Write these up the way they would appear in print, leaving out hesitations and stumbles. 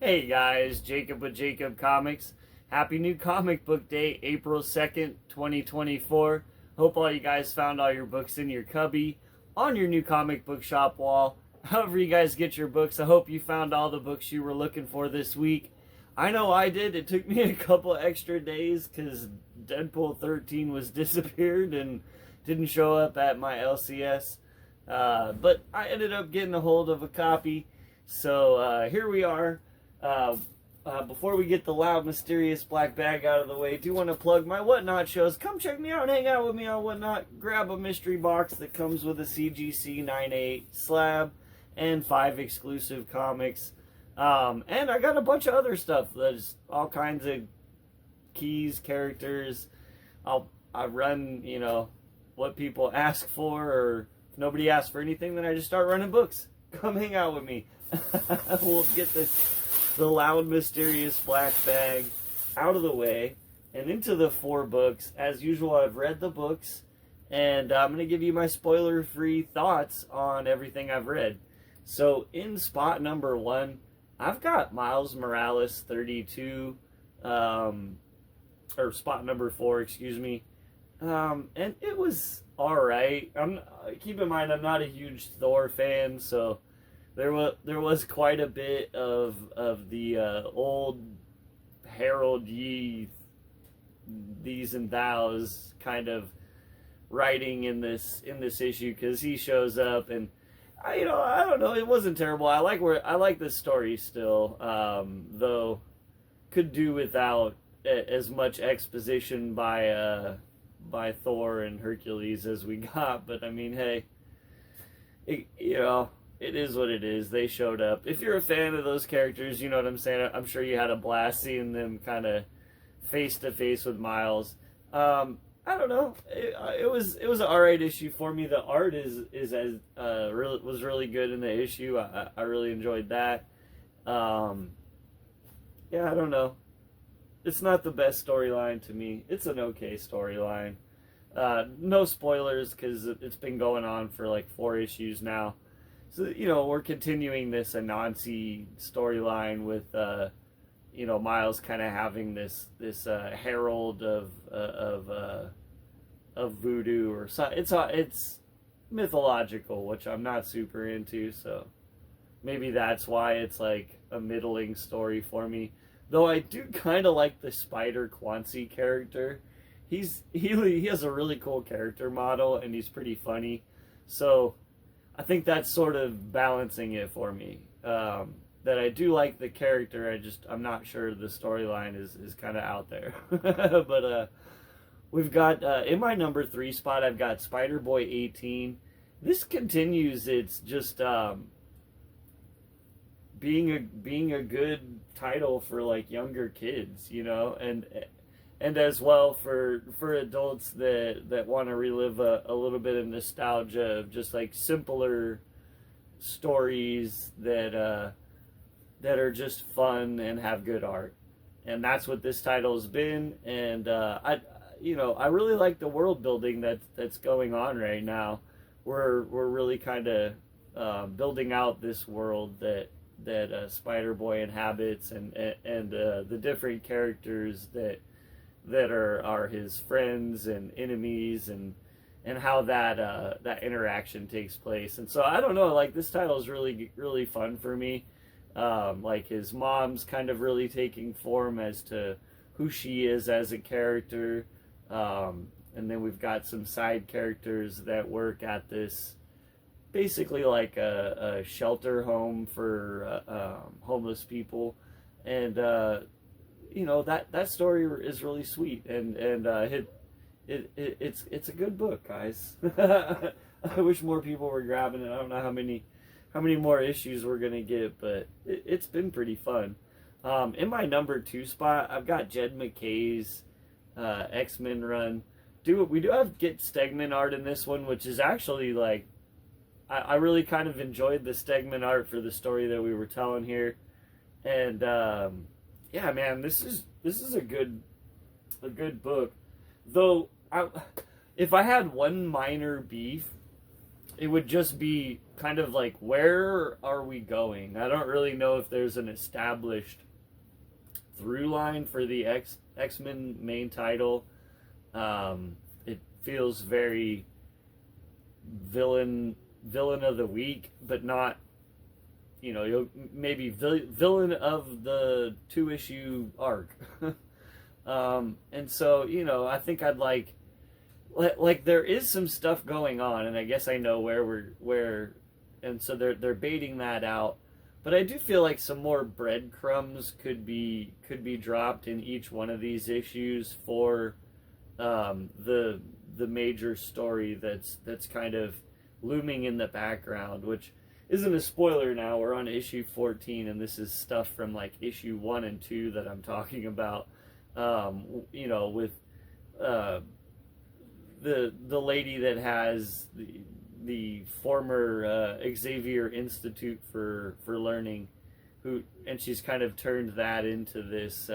Hey guys, Jacob with Jacob Comics. Happy new comic book day, April 2nd, 2024. Hope all you guys found all your books in your cubby, on your new comic book shop wall. However you guys get your books, I hope you found all the books you were looking for this week. I know I did. It took me a couple extra days because Deadpool 13 was disappeared and didn't show up at my LCS. But I ended up getting a hold of a copy. So here we are. Before we get the loud, mysterious black bag out of the way, I do want to plug my Whatnot shows. Come check me out, hang out with me on Whatnot. Grab a mystery box that comes with a CGC 9.8 slab and 5 exclusive comics. And I got a bunch of other stuff. There's all kinds of keys, characters. I run, what people ask for, or if nobody asks for anything, then I just start running books. Come hang out with me. We'll get the loud, mysterious black bag out of the way and into the 4 books. As usual, I've read the books, and I'm going to give you my spoiler-free thoughts on everything I've read. So in spot number 1, I've got Miles Morales 32, or spot number 4, excuse me. And it was alright. Keep in mind, I'm not a huge Thor fan, so there was quite a bit of the old herald ye these and thous kind of writing in this issue, because he shows up, and I don't know, it wasn't terrible. I like the story still, though could do without as much exposition by Thor and Hercules as we got. But I mean, hey, it is what it is. They showed up. If you're a fan of those characters, you know what I'm saying. I'm sure you had a blast seeing them kind of face to face with Miles. I don't know. It was an alright issue for me. The art was really good in the issue. I really enjoyed that. Yeah, I don't know. It's not the best storyline to me. It's an okay storyline. No spoilers, because it's been going on for like 4 issues now. So, we're continuing this Anansi storyline with, Miles kind of having this herald of voodoo, or it's mythological, which I'm not super into, so maybe that's why it's like a middling story for me. Though I do kind of like the Spider Quancy character. He has a really cool character model, and he's pretty funny. So I think that's sort of balancing it for me. That I do like the character, I'm not sure the storyline is kind of out there. But we've got, in my number 3 spot, I've got Spider-Boy 18. This continues, it's just being a good title for like younger kids, and as well for adults that want to relive a little bit of nostalgia of just like simpler stories that are just fun and have good art. And that's what this title has been. And I really like the world building that's going on right now. We're really kind of building out this world that Spider-Boy inhabits, and the different characters that are his friends and enemies, and how that interaction takes place. And so I don't know, like, this title is really, really fun for me. Like, his mom's kind of really taking form as to who she is as a character. And then we've got some side characters that work at this, basically like a shelter home for homeless people. And that story is really sweet, and it's a good book, guys. I wish more people were grabbing it. I don't know how many more issues we're gonna get, but it's been pretty fun. In my number 2 spot, I've got Jed McKay's X-Men run. We do have get Stegman art in this one, which is actually like, I really kind of enjoyed the Stegman art for the story that we were telling here. And yeah, man, this is a good book. Though if I had one minor beef, it would just be kind of like, where are we going? I don't really know if there's an established through line for the X-Men main title. It feels very villain of the week, but not, maybe villain of the 2-issue arc. And so, I think I'd like there is some stuff going on, and I guess I know where, and so they're baiting that out. But I do feel like some more breadcrumbs could be dropped in each one of these issues for the major story that's kind of looming in the background, which isn't a spoiler now. We're on issue 14, and this is stuff from like issue 1 and 2 that I'm talking about. With the lady that has the former Xavier Institute for Learning, and she's kind of turned that into this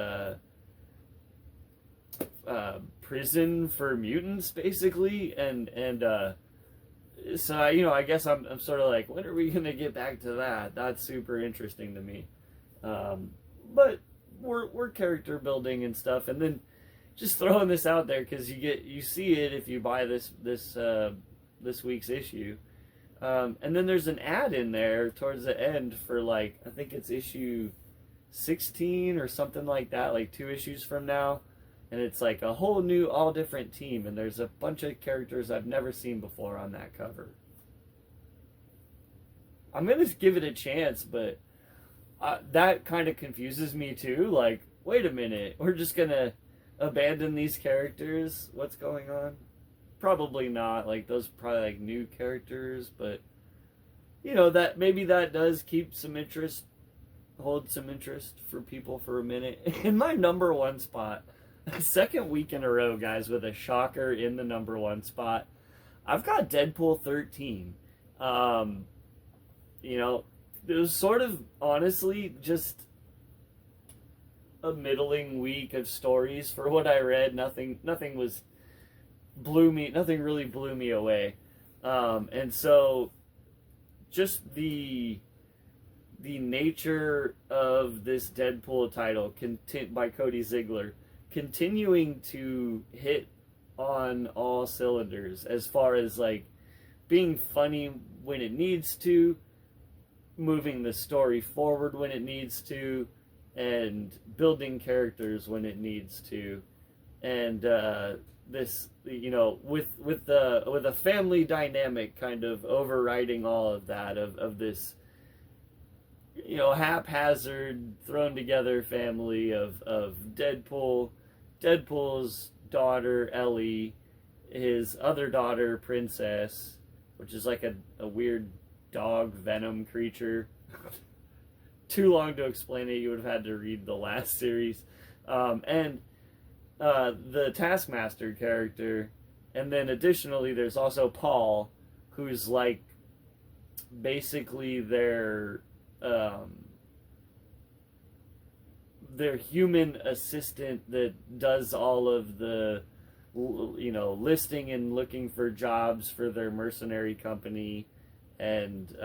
prison for mutants, basically, and so I guess I'm sort of like, when are we gonna get back to that? That's super interesting to me, but we're character building and stuff, and then just throwing this out there because you see it if you buy this week's issue, and then there's an ad in there towards the end for, like, I think it's issue 16 or something like that, like 2 issues from now. And it's like a whole new, all different team. And there's a bunch of characters I've never seen before on that cover. I'm going to give it a chance, but that kind of confuses me too. Like, wait a minute, we're just going to abandon these characters? What's going on? Probably not. Like, those are probably like new characters, but that maybe that does keep some interest, hold some interest for people for a minute. In my number 1 spot, second week in a row, guys, with a shocker in the number 1 spot, I've got Deadpool 13. It was sort of, honestly, just a middling week of stories for what I read. Nothing really blew me away. And so just the nature of this Deadpool title by Cody Ziglar continuing to hit on all cylinders, as far as like being funny when it needs to, moving the story forward when it needs to, and building characters when it needs to, and this, with a family dynamic kind of overriding all of that, of this haphazard thrown together family of Deadpool's daughter Ellie, his other daughter Princess, which is like a weird dog venom creature. Too long to explain it. You would have had to read the last series. And the Taskmaster character. And then additionally, there's also Paul, who's like basically their human assistant that does all of the listing and looking for jobs for their mercenary company, and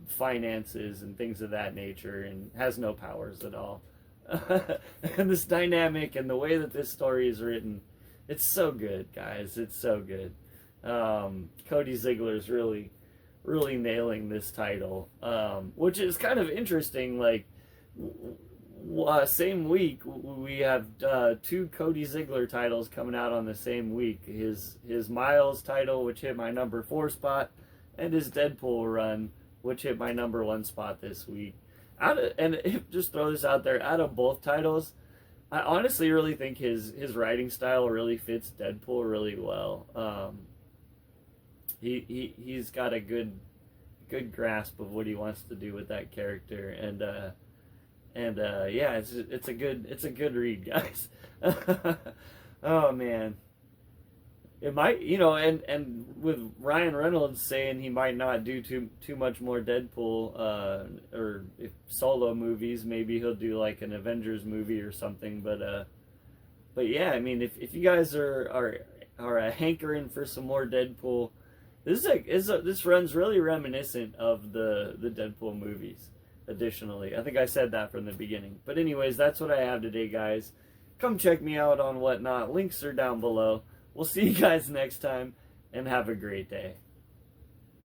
finances and things of that nature, and has no powers at all. And this dynamic and the way that this story is written, it's so good, guys. It's so good. Cody Ziglar's really nailing this title, which is kind of interesting. Like, same week we have 2 Cody Ziglar titles coming out on the same week. His Miles title, which hit my number 4 spot, and his Deadpool run, which hit my number 1 spot this week. Just throw this out there, out of both titles, I honestly really think his writing style really fits Deadpool really well. He's got a good grasp of what he wants to do with that character, and yeah, it's a good read, guys. Oh man. It might, and with Ryan Reynolds saying he might not do too much more Deadpool, or if solo movies, maybe he'll do like an Avengers movie or something. But yeah, I mean, if you guys are hankering for some more Deadpool, This runs really reminiscent of the Deadpool movies. Additionally, I think I said that from the beginning. But anyways, that's what I have today, guys. Come check me out on Whatnot. Links are down below. We'll see you guys next time, and have a great day.